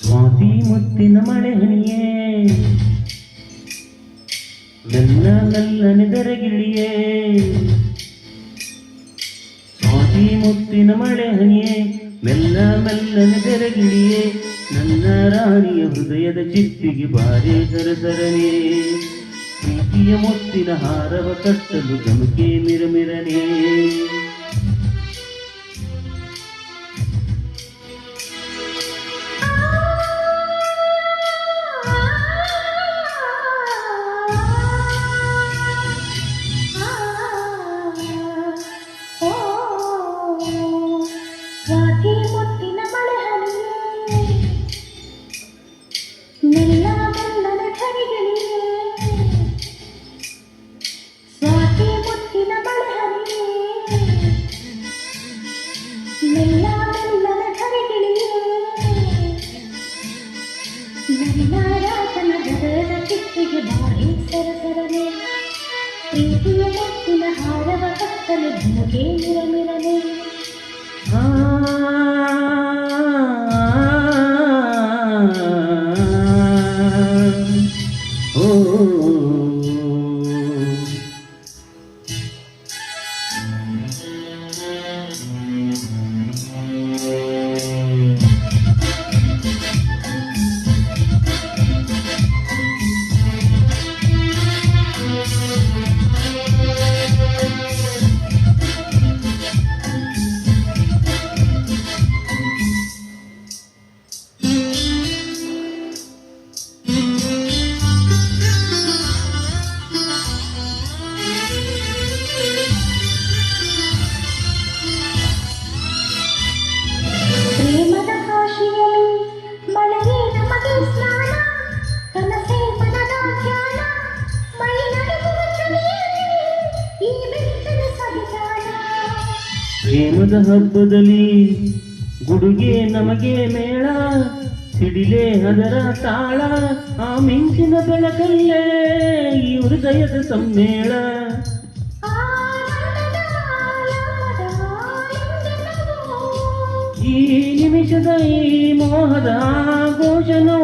ಸ್ವಾತಿ ಮುತ್ತಿನ ಮಳೆ ಹನಿಯೇ ಮೆಲ್ಲ ಮೆಲ್ಲನೆ ದರಗಿಳಿಯೇ ಸ್ವಾತಿ ಮುತ್ತಿನ ಮಳೆ ಹನಿಯೇ ಮೆಲ್ಲ ಮೆಲ್ಲನೆ ದರಗಿಳಿಯೇ ನನ್ನ ರಾಣಿಯ ಹೃದಯದ ಚಿಪ್ಪಿಗೆ ಬಾರೆ ಸರಸರನೆ ಪ್ರೀತಿಯ ಮುತ್ತಿನ ಹಾರವ ಕಟ್ಟಲು ಗಮಕೆ ಮಿರಮಿರನೆ ಪ್ರೀತಿಯ ಮುತ್ತಿನ ಹಾರವ ಕತ್ತಲು ಧುಮುಕೆ ಮಿರಮಿರನೆ ಪ್ರೇಮದ ಹಬ್ಬದಲ್ಲಿ ಗುಡುಗೆ ನಮಗೆ ಮೇಳ ಸಿಡಿಲೆ ಅದರ ತಾಳ ಆ ಮಿಂಚಿನ ಬೆಳಕಲ್ಲೇ ಈ ಹೃದಯದ ಸಮ್ಮೇಳ ಈ ನಿಮಿಷದ ಈ ಮೋಹದ ಘೋಷಣೋ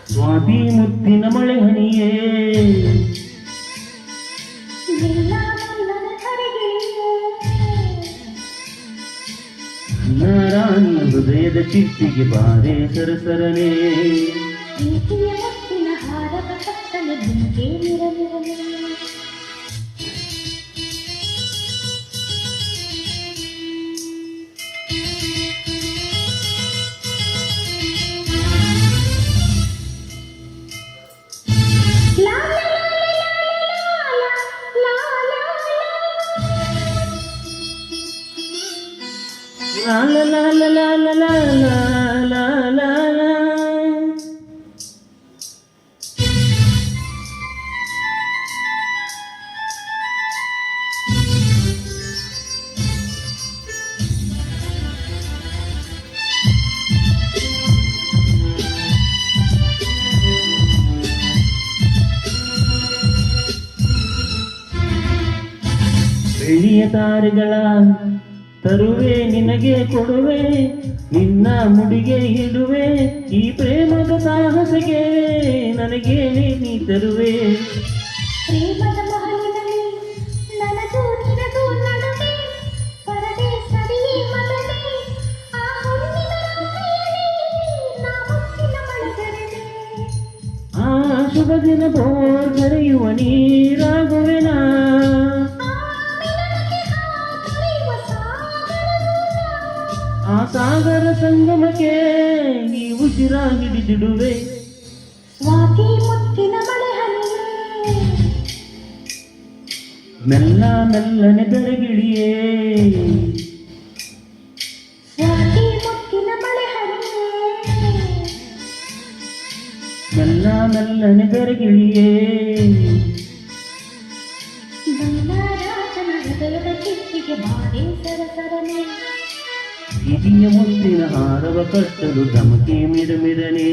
ಸ್ವಾತಿ ಮುತ್ತಿನ ಮಳೆ ಹನಿಯೇ ರಾಣಿಯ ಹೃದಯದ ಚಿಪ್ಪಿಗೆ ಬಾರೆ ಸರಸರನೆ ಪ್ರೀತಿಯ ಮುತ್ತಿನ ಹಾರವ ಕತ್ತಲು ಧುಮುಕೆ ಮಿರಮಿರನೆ La la la la la la la la la la. ಬೆಳ್ಳಿಯ ತಾರೆಗಳ ತರುವೆ ನಿನಗೆ ಕೊಡುವೆ ನಿನ್ನ ಮುಡಿಗೆ ಇಡುವೆ ಈ ಪ್ರೇಮದ ಸಾಹಸಕ್ಕೆ ನನಗೆ ನೀ ತರುವೆ ಪ್ರೇಮದ ಮಹಲಿನಲ್ಲಿ ನನಗೂ ನಿನಗೂ ನಡುವೆ ಪರದೇಶದಿ ಮನವೇ ಆ ಹುಣ್ಣಿನ ರಾತ್ರಿಯಲ್ಲಿ ನಾ ಮುತ್ತಿನ ಮಳೆಗರೆದೆ ಆ ಶುಭ ದಿನ ಬೋರ್ ಕರೆಯುವ ನೀರಾಗುವೆನಾ ಆ ಸಾಗರ ಸಂಗಮಕ್ಕೆ ನೀ ಉಸಿರ ಹಿಡಿದಿಡುವೆ ಸ್ವಾತಿ ಮುತ್ತಿನ ಮಳೆ ಹನಿಯೇ ಮೆಲ್ಲ ಮೆಲ್ಲನೆ ದರಗಿಳಿಯೇ ಸ್ವಾತಿ ಮುತ್ತಿನ ಮಳೆ ಹನಿಯೇ ಮೆಲ್ಲ ಮೆಲ್ಲನೆ ದರಗಿಳಿಯೇ ರಾಜನ ಹೃದಯದ ಚಿಪ್ಪಿಗೆ ಬಾರೆ ಸರಸರನೆ ಹಿರಿಯ ಮುತ್ತಿನ ಹಾರವ ಕಟ್ಟಲು ಧಮಕಿ ಮಿರಮಿರನೆ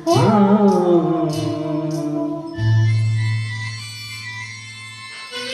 ಓ